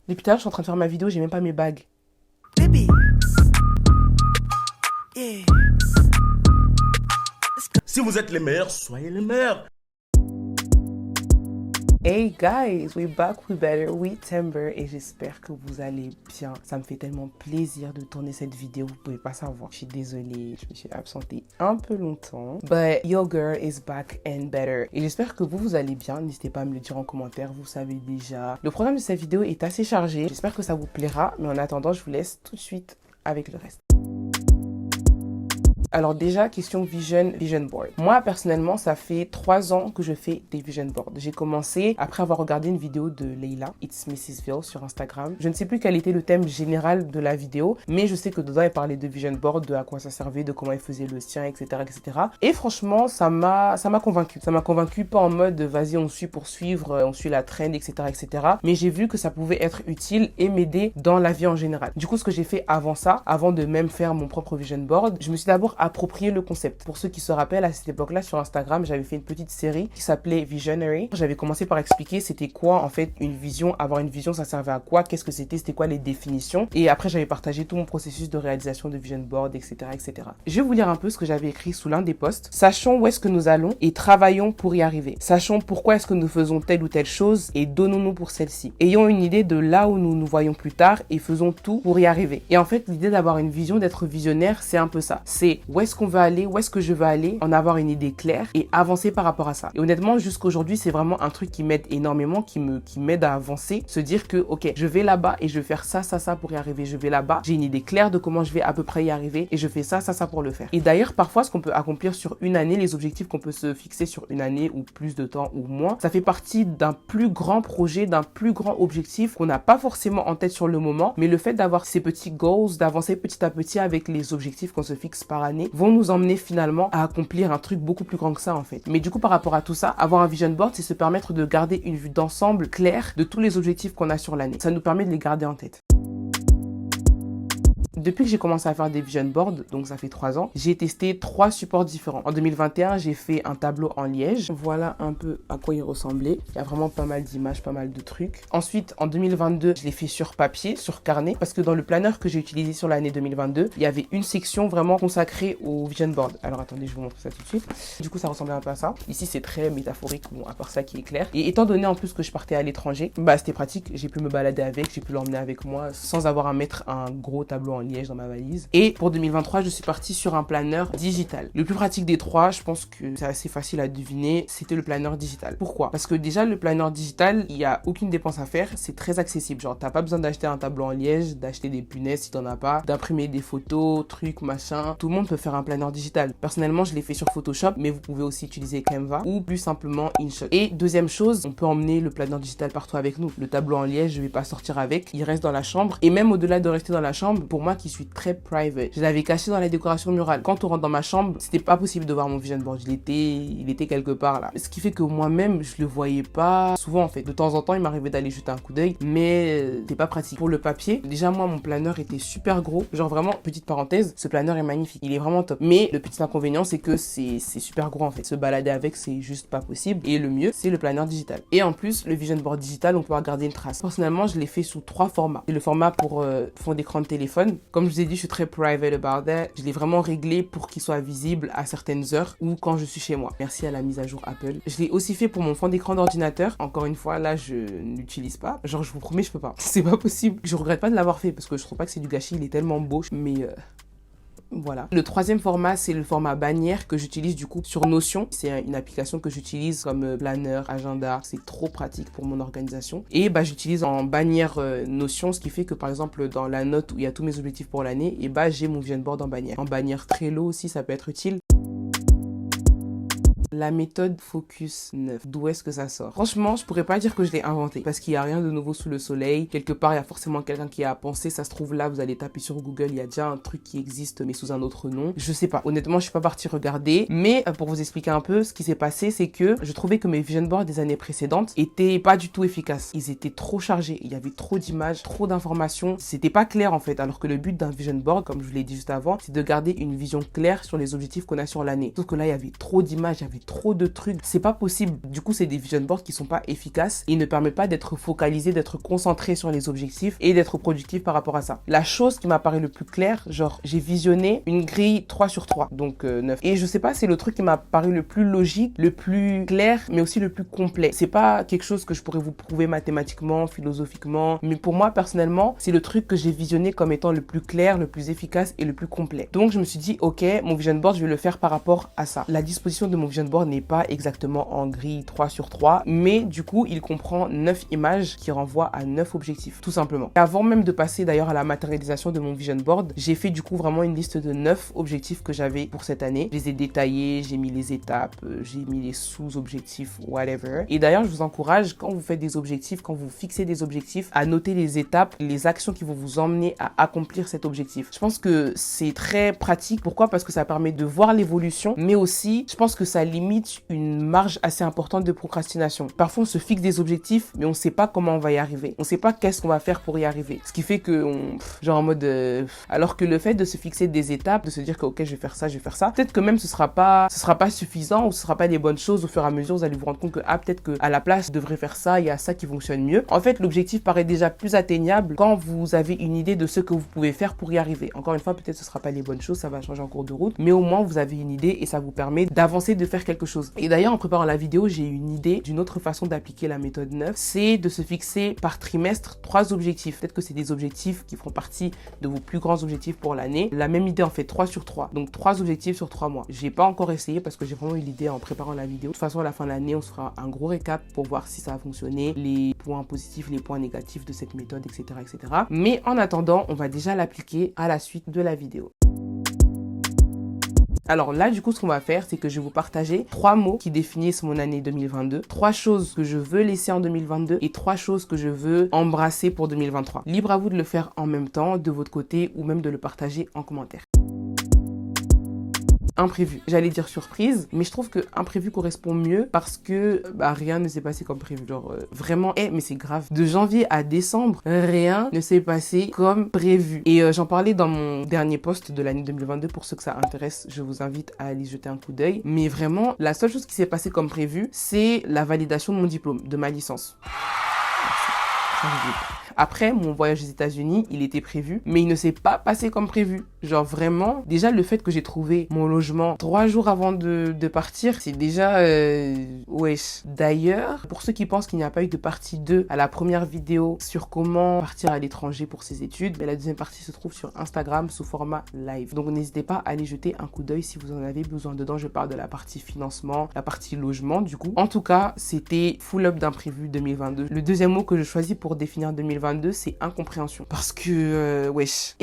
Depuis tout à l'heure, je suis en train de faire ma vidéo, j'ai même pas mes bagues. Baby. Yeah. Si vous êtes les meilleurs, soyez les meilleurs. Hey guys, we back with better with Timber et j'espère que vous allez bien. Ça me fait tellement plaisir de tourner cette vidéo, vous pouvez pas savoir. Je suis désolée, je me suis absentée un peu longtemps. But your girl is back and better. Et j'espère que vous allez bien, n'hésitez pas à me le dire en commentaire, vous savez déjà. Le programme de cette vidéo est assez chargé, j'espère que ça vous plaira, mais en attendant, je vous laisse tout de suite avec le reste. Alors déjà, question vision board. Moi, personnellement, ça fait 3 ans que je fais des vision boards. J'ai commencé après avoir regardé une vidéo de Leila, It's Mrs. sur Instagram. Je ne sais plus quel était le thème général de la vidéo, mais je sais que dedans, elle parlait de vision board, de à quoi ça servait, de comment elle faisait le sien, etc., etc. Et franchement, ça m'a convaincu. Ça m'a convaincu pas en mode, vas-y, on suit pour suivre, on suit la trend, etc., etc. Mais j'ai vu que ça pouvait être utile et m'aider dans la vie en général. Du coup, ce que j'ai fait avant ça, avant de même faire mon propre vision board, je me suis d'abord approprier le concept. Pour ceux qui se rappellent, à cette époque-là, sur Instagram, j'avais fait une petite série qui s'appelait Visionary. J'avais commencé par expliquer c'était quoi, en fait, une vision. Avoir une vision, ça servait à quoi, qu'est-ce que c'était quoi les définitions. Et après, j'avais partagé tout mon processus de réalisation de vision board, etc., etc. Je vais vous lire un peu ce que j'avais écrit sous l'un des posts. Sachons où est-ce que nous allons et travaillons pour y arriver. Sachons pourquoi est-ce que nous faisons telle ou telle chose et donnons-nous pour celle-ci. Ayons une idée de là où nous nous voyons plus tard et faisons tout pour y arriver. Et en fait, l'idée d'avoir une vision, d'être visionnaire, c'est un peu ça. C'est où est-ce qu'on veut aller, où est-ce que je veux aller, en avoir une idée claire et avancer par rapport à ça. Et honnêtement, jusqu'aujourd'hui, c'est vraiment un truc qui m'aide énormément, qui m'aide à avancer, se dire que, ok, je vais là-bas et je vais faire ça pour y arriver. Je vais là-bas, j'ai une idée claire de comment je vais à peu près y arriver et je fais ça pour le faire. Et d'ailleurs, parfois, ce qu'on peut accomplir sur une année, les objectifs qu'on peut se fixer sur une année ou plus de temps ou moins, ça fait partie d'un plus grand projet, d'un plus grand objectif qu'on n'a pas forcément en tête sur le moment, mais le fait d'avoir ces petits goals, d'avancer petit à petit avec les objectifs qu'on se fixe par année, vont nous emmener finalement à accomplir un truc beaucoup plus grand que ça en fait. Mais du coup, par rapport à tout ça, avoir un vision board, c'est se permettre de garder une vue d'ensemble claire de tous les objectifs qu'on a sur l'année. Ça nous permet de les garder en tête. Depuis que j'ai commencé à faire des vision boards, donc ça fait 3 ans, j'ai testé 3 supports différents. En 2021, j'ai fait un tableau en liège. Voilà un peu à quoi il ressemblait. Il y a vraiment pas mal d'images, pas mal de trucs. Ensuite, en 2022, je l'ai fait sur papier, sur carnet, parce que dans le planeur que j'ai utilisé sur l'année 2022, il y avait une section vraiment consacrée au vision board. Alors attendez, je vous montre ça tout de suite. Du coup, ça ressemblait un peu à ça. Ici, c'est très métaphorique, bon, à part ça qui est clair. Et étant donné en plus que je partais à l'étranger, bah c'était pratique. J'ai pu me balader avec, j'ai pu l'emmener avec moi sans avoir à mettre un gros tableau en liège dans ma valise. Et pour 2023, je suis partie sur un planeur digital. Le plus pratique des 3, je pense que c'est assez facile à deviner, c'était le planeur digital. Pourquoi? Parce que déjà, le planeur digital, il n'y a aucune dépense à faire, c'est très accessible. Genre, t'as pas besoin d'acheter un tableau en liège, d'acheter des punaises si t'en as pas, d'imprimer des photos, trucs, machin. Tout le monde peut faire un planeur digital. Personnellement, je l'ai fait sur Photoshop, mais vous pouvez aussi utiliser Canva ou plus simplement InShot. Et deuxième chose, on peut emmener le planeur digital partout avec nous. Le tableau en liège, je vais pas sortir avec, il reste dans la chambre. Et même au-delà de rester dans la chambre, pour moi qui suis très private, je l'avais caché dans la décoration murale. Quand on rentre dans ma chambre, c'était pas possible de voir mon vision board. Il était quelque part là. Ce qui fait que moi-même, je le voyais pas souvent en fait. De temps en temps, il m'arrivait d'aller jeter un coup d'œil, mais c'était pas pratique. Pour le papier, déjà moi, mon planeur était super gros. Genre vraiment, petite parenthèse, ce planeur est magnifique. Il est vraiment top. Mais le petit inconvénient, c'est que c'est super gros en fait. Se balader avec, c'est juste pas possible. Et le mieux, c'est le planeur digital. Et en plus, le vision board digital, on peut garder une trace. Personnellement, je l'ai fait sous 3 formats. Et le format pour fond d'écran de téléphone. Comme je vous ai dit, je suis très private about that. Je l'ai vraiment réglé pour qu'il soit visible à certaines heures ou quand je suis chez moi. Merci à la mise à jour Apple. Je l'ai aussi fait pour mon fond d'écran d'ordinateur. Encore une fois, là, je n'utilise pas. Genre, je vous promets, je peux pas. C'est pas possible. Je regrette pas de l'avoir fait parce que je trouve pas que c'est du gâchis. Il est tellement beau. Mais voilà. Le troisième format, c'est le format bannière que j'utilise du coup sur Notion. C'est une application que j'utilise comme planner, agenda. C'est trop pratique pour mon organisation. Et bah j'utilise en bannière Notion, ce qui fait que par exemple dans la note où il y a tous mes objectifs pour l'année, et bah j'ai mon vision board en bannière. En bannière Trello aussi, ça peut être utile. La méthode Focus 9, d'où est-ce que ça sort? Franchement, je pourrais pas dire que je l'ai inventé parce qu'il y a rien de nouveau sous le soleil. Quelque part, il y a forcément quelqu'un qui a pensé, ça se trouve là, vous allez taper sur Google, il y a déjà un truc qui existe mais sous un autre nom. Je sais pas. Honnêtement, je suis pas partie regarder, mais pour vous expliquer un peu ce qui s'est passé, c'est que je trouvais que mes vision boards des années précédentes étaient pas du tout efficaces. Ils étaient trop chargés, il y avait trop d'images, trop d'informations, c'était pas clair en fait, alors que le but d'un vision board, comme je vous l'ai dit juste avant, c'est de garder une vision claire sur les objectifs qu'on a sur l'année. Sauf que là, il y avait trop d'images, il y avait trop de trucs. C'est pas possible. Du coup, c'est des vision boards qui sont pas efficaces et ne permettent pas d'être focalisé, d'être concentré sur les objectifs et d'être productif par rapport à ça. La chose qui m'a paru le plus clair, genre, j'ai visionné une grille 3 sur 3, donc 9. Et je sais pas, c'est le truc qui m'a paru le plus logique, le plus clair, mais aussi le plus complet. C'est pas quelque chose que je pourrais vous prouver mathématiquement, philosophiquement, mais pour moi, personnellement, c'est le truc que j'ai visionné comme étant le plus clair, le plus efficace et le plus complet. Donc, je me suis dit, ok, mon vision board, je vais le faire par rapport à ça. La disposition de mon vision board n'est pas exactement en grille 3 sur 3, mais du coup, il comprend 9 images qui renvoient à 9 objectifs, tout simplement. Et avant même de passer d'ailleurs à la matérialisation de mon vision board, j'ai fait du coup vraiment une liste de 9 objectifs que j'avais pour cette année. Je les ai détaillés, j'ai mis les étapes, j'ai mis les sous-objectifs, whatever. Et d'ailleurs, je vous encourage, quand vous faites des objectifs, quand vous fixez des objectifs, à noter les étapes, les actions qui vont vous emmener à accomplir cet objectif. Je pense que c'est très pratique. Pourquoi? Parce que ça permet de voir l'évolution, mais aussi, je pense que ça limite une marge assez importante de procrastination. Parfois, on se fixe des objectifs, mais on sait pas comment on va y arriver. On sait pas qu'est-ce qu'on va faire pour y arriver. Ce qui fait que genre en mode alors que le fait de se fixer des étapes, de se dire que ok, je vais faire ça, peut-être que même ce sera pas suffisant ou ce sera pas les bonnes choses. Au fur et à mesure, vous allez vous rendre compte que peut-être que à la place, je devrais faire ça, il y a ça qui fonctionne mieux. En fait, l'objectif paraît déjà plus atteignable quand vous avez une idée de ce que vous pouvez faire pour y arriver. Encore une fois, peut-être ce sera pas les bonnes choses, ça va changer en cours de route, mais au moins vous avez une idée et ça vous permet d'avancer, de faire quelque chose. Et d'ailleurs, en préparant la vidéo, j'ai eu une idée d'une autre façon d'appliquer la méthode 9, c'est de se fixer par trimestre 3 objectifs. Peut-être que c'est des objectifs qui feront partie de vos plus grands objectifs pour l'année. La même idée en fait 3 sur 3. Donc 3 objectifs sur 3 mois. J'ai pas encore essayé parce que j'ai vraiment eu l'idée en préparant la vidéo. De toute façon, à la fin de l'année, on se fera un gros récap pour voir si ça a fonctionné, les points positifs, les points négatifs de cette méthode, etc., etc. Mais en attendant, on va déjà l'appliquer à la suite de la vidéo. Alors là, du coup, ce qu'on va faire, c'est que je vais vous partager 3 mots qui définissent mon année 2022, 3 choses que je veux laisser en 2022 et 3 choses que je veux embrasser pour 2023. Libre à vous de le faire en même temps, de votre côté, ou même de le partager en commentaire. Imprévu. J'allais dire surprise, mais je trouve que imprévu correspond mieux parce que rien ne s'est passé comme prévu. Genre vraiment, mais c'est grave. De janvier à décembre, rien ne s'est passé comme prévu. Et j'en parlais dans mon dernier post de l'année 2022. Pour ceux que ça intéresse, je vous invite à aller jeter un coup d'œil. Mais vraiment, la seule chose qui s'est passée comme prévu, c'est la validation de mon diplôme, de ma licence. Après, mon voyage aux États-Unis, il était prévu, mais il ne s'est pas passé comme prévu. Genre vraiment, déjà le fait que j'ai trouvé mon logement 3 jours avant de partir, c'est déjà wesh. D'ailleurs, pour ceux qui pensent qu'il n'y a pas eu de partie 2 à la première vidéo sur comment partir à l'étranger pour ses études, la deuxième partie se trouve sur Instagram sous format live. Donc n'hésitez pas à aller jeter un coup d'œil si vous en avez besoin. Dedans, je parle de la partie financement, la partie logement du coup. En tout cas, c'était full up d'imprévu 2022. Le deuxième mot que je choisis pour définir 2022, c'est incompréhension. Parce que, wesh.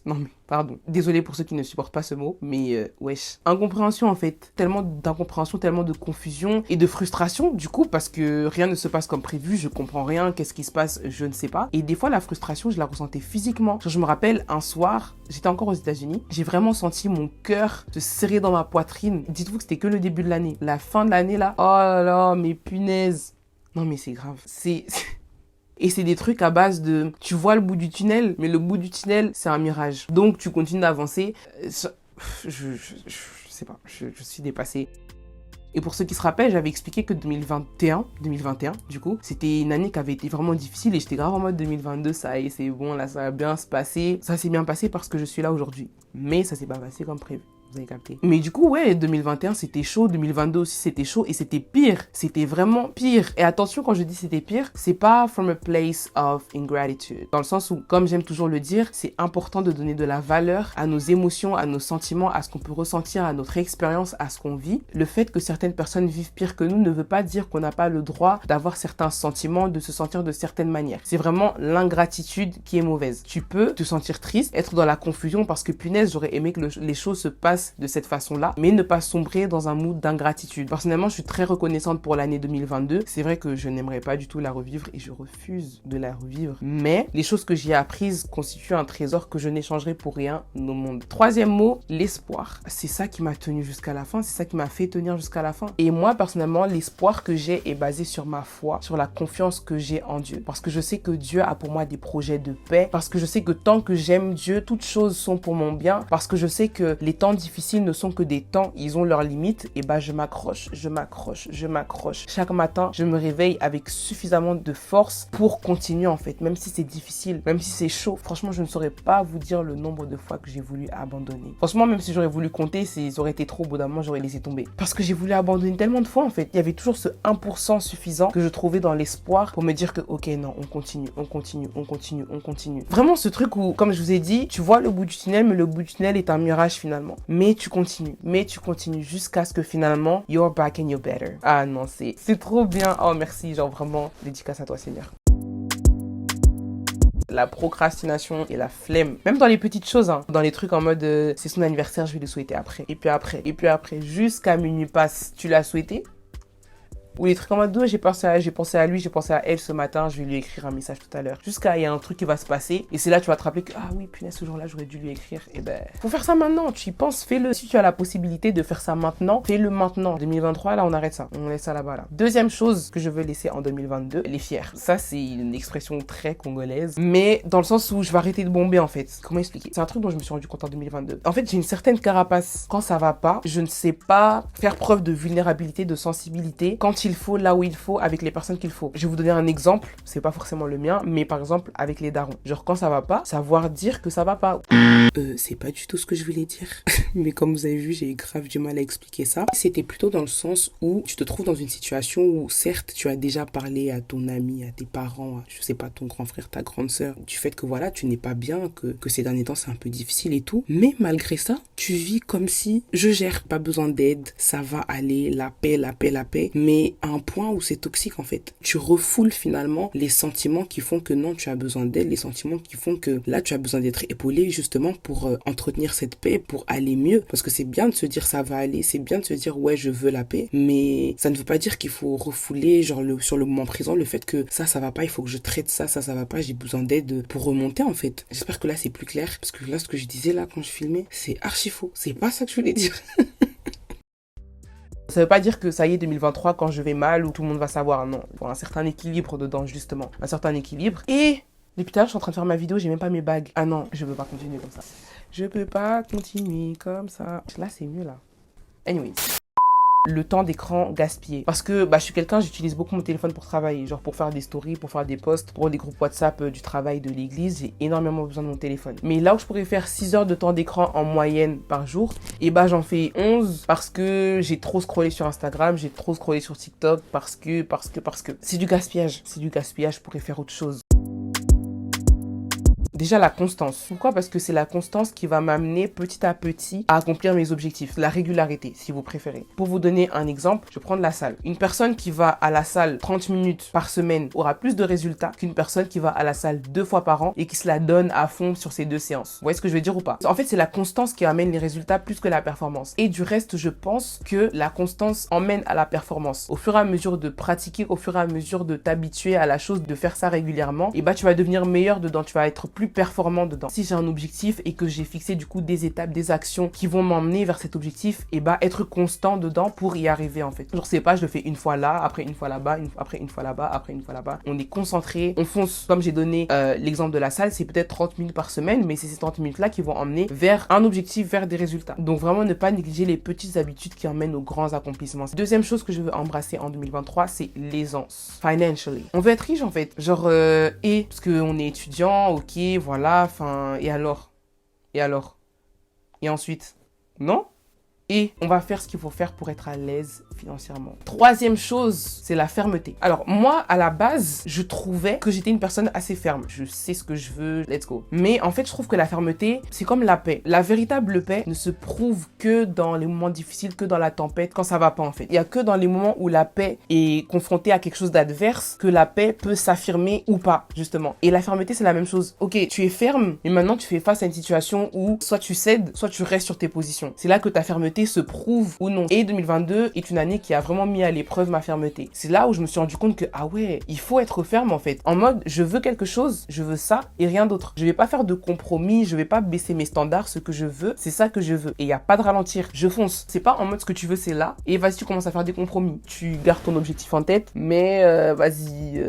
Non mais, pardon. Désolée pour ceux qui ne supportent pas ce mot, mais wesh. Incompréhension en fait. Tellement d'incompréhension, tellement de confusion et de frustration du coup parce que rien ne se passe comme prévu, je comprends rien, qu'est-ce qui se passe, je ne sais pas. Et des fois la frustration, je la ressentais physiquement. Genre, je me rappelle un soir, j'étais encore aux États-Unis, j'ai vraiment senti mon cœur se serrer dans ma poitrine. Dites-vous que c'était que le début de l'année. La fin de l'année là, oh là là, mais punaise. Non mais c'est grave. Et c'est des trucs à base de... Tu vois le bout du tunnel, mais le bout du tunnel, c'est un mirage. Donc, tu continues d'avancer. Je sais pas, je suis dépassée. Et pour ceux qui se rappellent, j'avais expliqué que 2021, du coup, c'était une année qui avait été vraiment difficile et j'étais grave en mode 2022, ça y est, c'est bon, là, ça va bien se passer. Ça s'est bien passé parce que je suis là aujourd'hui. Mais ça s'est pas passé comme prévu. Vous avez capté. Mais du coup, ouais, 2021, c'était chaud. 2022 aussi, c'était chaud. Et c'était pire. C'était vraiment pire. Et attention, quand je dis c'était pire, c'est pas from a place of ingratitude. Dans le sens où, comme j'aime toujours le dire, c'est important de donner de la valeur à nos émotions, à nos sentiments, à ce qu'on peut ressentir, à notre expérience, à ce qu'on vit. Le fait que certaines personnes vivent pire que nous ne veut pas dire qu'on n'a pas le droit d'avoir certains sentiments, de se sentir de certaines manières. C'est vraiment l'ingratitude qui est mauvaise. Tu peux te sentir triste, être dans la confusion parce que punaise, j'aurais aimé que les choses se passent de cette façon-là, mais ne pas sombrer dans un mood d'ingratitude. Personnellement, je suis très reconnaissante pour l'année 2022. C'est vrai que je n'aimerais pas du tout la revivre et je refuse de la revivre. Mais les choses que j'ai apprises constituent un trésor que je n'échangerai pour rien au monde. Troisième mot, l'espoir. C'est ça qui m'a tenu jusqu'à la fin. C'est ça qui m'a fait tenir jusqu'à la fin. Et moi, personnellement, l'espoir que j'ai est basé sur ma foi, sur la confiance que j'ai en Dieu. Parce que je sais que Dieu a pour moi des projets de paix. Parce que je sais que tant que j'aime Dieu, toutes choses sont pour mon bien. Parce que je sais que les temps difficiles difficiles ne sont que des temps, ils ont leurs limites, et bah je m'accroche. Chaque matin, je me réveille avec suffisamment de force pour continuer en fait, même si c'est difficile, même si c'est chaud. Franchement, je ne saurais pas vous dire le nombre de fois que j'ai voulu abandonner. Franchement, même si j'aurais voulu compter, ça aurait été trop, au bout d'un moment, j'aurais laissé tomber. Parce que j'ai voulu abandonner tellement de fois en fait. Il y avait toujours ce 1% suffisant que je trouvais dans l'espoir pour me dire que ok, non, on continue. Vraiment ce truc où, comme je vous ai dit, tu vois le bout du tunnel, mais le bout du tunnel est un mirage finalement. Mais tu continues jusqu'à ce que finalement, you're back and you're better. Ah non, c'est trop bien. Oh merci, genre vraiment, dédicace à toi Seigneur. La procrastination et la flemme. Même dans les petites choses, hein. Dans les trucs en mode c'est son anniversaire, je vais le souhaiter après. Et puis après, jusqu'à minuit passe, tu l'as souhaité. Ou les trucs en mode, j'ai pensé à lui, j'ai pensé à elle ce matin, je vais lui écrire un message tout à l'heure. Jusqu'à, il y a un truc qui va se passer. Et c'est là, tu vas te rappeler que, ah oui, punaise, ce jour-là, j'aurais dû lui écrire. Et ben, faut faire ça maintenant. Tu y penses, fais-le. Si tu as la possibilité de faire ça maintenant, fais-le maintenant. 2023, là, on arrête ça. On laisse ça là-bas, là. Deuxième chose que je veux laisser en 2022, les fiers. Ça, c'est une expression très congolaise. Mais dans le sens où je vais arrêter de bomber, en fait. Comment expliquer? C'est un truc dont je me suis rendu compte en 2022. En fait, j'ai une certaine carapace. Quand ça va pas, je ne sais pas faire preuve de vulnérabilité, de sensibilité. Quand il faut, là où il faut, avec les personnes qu'il faut. Je vais vous donner un exemple, c'est pas forcément le mien, mais par exemple avec les darons. Genre quand ça va pas, savoir dire que ça va pas. C'est pas du tout ce que je voulais dire. Mais comme vous avez vu, j'ai grave du mal à expliquer ça. C'était plutôt dans le sens où tu te trouves dans une situation où certes, tu as déjà parlé à ton ami, à tes parents, à, je sais pas, ton grand frère, ta grande sœur, du fait que voilà, tu n'es pas bien, que ces derniers temps c'est un peu difficile et tout. Mais malgré ça, tu vis comme si je gère, pas besoin d'aide, ça va aller, la paix. Mais à un point où c'est toxique en fait. Tu refoules finalement les sentiments qui font que non, tu as besoin d'aide, les sentiments qui font que là, tu as besoin d'être épaulé justement pour entretenir cette paix, pour aller mieux. Parce que c'est bien de se dire ça va aller, c'est bien de se dire ouais, je veux la paix, mais ça ne veut pas dire qu'il faut refouler genre sur le moment présent le fait que ça va pas, il faut que je traite ça va pas, j'ai besoin d'aide pour remonter en fait. J'espère que là c'est plus clair parce que là ce que je disais là quand je filmais, c'est archi faux. C'est pas ça que je voulais dire. Ça veut pas dire que ça y est, 2023, quand je vais mal, ou tout le monde va savoir, non. Il faut un certain équilibre dedans, justement. Un certain équilibre. Et depuis tout à l'heure, je suis en train de faire ma vidéo, j'ai même pas mes bagues. Ah non, je peux pas continuer comme ça. Je peux pas continuer comme ça. Là, c'est mieux, là. Anyways. Le temps d'écran gaspillé. Parce que je suis quelqu'un, j'utilise beaucoup mon téléphone pour travailler. Genre pour faire des stories, pour faire des posts, pour des groupes WhatsApp du travail de l'église. J'ai énormément besoin de mon téléphone. Mais là où je pourrais faire 6 heures de temps d'écran en moyenne par jour, et j'en fais 11 parce que j'ai trop scrollé sur Instagram, j'ai trop scrollé sur TikTok parce que c'est du gaspillage. C'est du gaspillage, je pourrais faire autre chose. Déjà, la constance. Pourquoi? Parce que c'est la constance qui va m'amener petit à petit à accomplir mes objectifs. La régularité, si vous préférez. Pour vous donner un exemple, je prends de la salle. Une personne qui va à la salle 30 minutes par semaine aura plus de résultats qu'une personne qui va à la salle 2 fois par an et qui se la donne à fond sur ces 2 séances. Vous voyez ce que je veux dire ou pas? En fait, c'est la constance qui amène les résultats plus que la performance. Et du reste, je pense que la constance emmène à la performance. Au fur et à mesure de pratiquer, au fur et à mesure de t'habituer à la chose, de faire ça régulièrement, et tu vas devenir meilleur dedans, tu vas être plus performant dedans. Si j'ai un objectif et que j'ai fixé du coup des étapes, des actions qui vont m'emmener vers cet objectif, être constant dedans pour y arriver en fait. Genre c'est pas je le fais une fois là, après une fois là-bas, après une fois là-bas, après une fois là-bas. On est concentré, on fonce. Comme j'ai donné l'exemple de la salle, c'est peut-être 30 minutes par semaine, mais c'est ces 30 minutes là qui vont emmener vers un objectif, vers des résultats. Donc vraiment ne pas négliger les petites habitudes qui emmènent aux grands accomplissements. Deuxième chose que je veux embrasser en 2023, c'est l'aisance. Financially. On veut être riche en fait. Genre parce qu'on est étudiant, ok, voilà, et alors? Et ensuite? Non? Et on va faire ce qu'il faut faire pour être à l'aise financièrement. Troisième chose, c'est la fermeté. Alors moi, à la base, je trouvais que j'étais une personne assez ferme. Je sais ce que je veux, let's go. Mais en fait, je trouve que la fermeté, c'est comme la paix. La véritable paix ne se prouve que dans les moments difficiles, que dans la tempête, quand ça va pas en fait. Il y a que dans les moments où la paix est confrontée à quelque chose d'adverse que la paix peut s'affirmer ou pas, justement. Et la fermeté, c'est la même chose. Ok, tu es ferme, mais maintenant tu fais face à une situation où soit tu cèdes, soit tu restes sur tes positions. C'est là que ta fermeté se prouve ou non. Et 2022 est une année qui a vraiment mis à l'épreuve ma fermeté. C'est là où je me suis rendu compte que, ah ouais, il faut être ferme en fait. En mode, je veux quelque chose, je veux ça et rien d'autre. Je vais pas faire de compromis, je vais pas baisser mes standards, ce que je veux, c'est ça que je veux. Et il y a pas de ralentir, je fonce. C'est pas en mode ce que tu veux, c'est là. Et vas-y, tu commences à faire des compromis. Tu gardes ton objectif en tête, mais vas-y.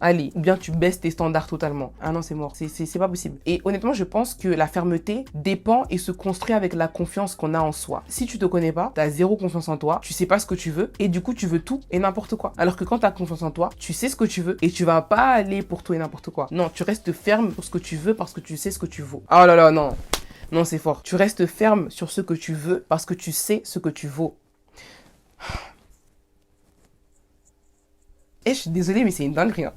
Allez, ou bien tu baisses tes standards totalement. Ah non, c'est mort. C'est pas possible. Et honnêtement, je pense que la fermeté dépend et se construit avec la confiance qu'on a en soi. Si tu te connais pas, t'as zéro confiance en toi, tu sais pas ce que tu veux et du coup, tu veux tout et n'importe quoi. Alors que quand t'as confiance en toi, tu sais ce que tu veux et tu vas pas aller pour tout et n'importe quoi. Non, tu restes ferme pour ce que tu veux parce que tu sais ce que tu vaux. Oh là là, non. Non, c'est fort. Tu restes ferme sur ce que tu veux parce que tu sais ce que tu vaux. Eh, je suis désolée, mais c'est une dinguerie. Hein.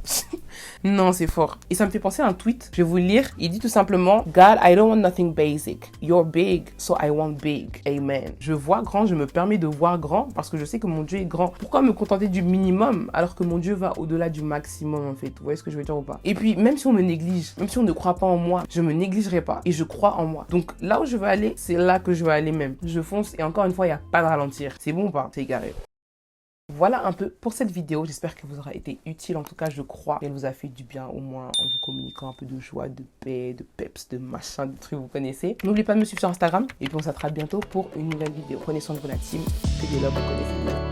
Non, c'est fort. Et ça me fait penser à un tweet. Je vais vous le lire. Il dit tout simplement, God, I don't want nothing basic. You're big, so I want big. Amen. Je vois grand, je me permets de voir grand parce que je sais que mon Dieu est grand. Pourquoi me contenter du minimum alors que mon Dieu va au-delà du maximum, en fait? Vous voyez ce que je veux dire ou pas? Et puis, même si on me néglige, même si on ne croit pas en moi, je me négligerai pas et je crois en moi. Donc, là où je veux aller, c'est là que je veux aller même. Je fonce et encore une fois, il n'y a pas de ralentir. C'est bon ou pas? C'est égaré. Voilà un peu pour cette vidéo, j'espère qu'elle vous aura été utile, en tout cas je crois qu'elle vous a fait du bien au moins en vous communiquant un peu de joie, de paix, de peps, de machin, de trucs vous connaissez. N'oubliez pas de me suivre sur Instagram et puis on s'attrape bientôt pour une nouvelle vidéo. Prenez soin de vous la team, que des love, vous connaissez bien.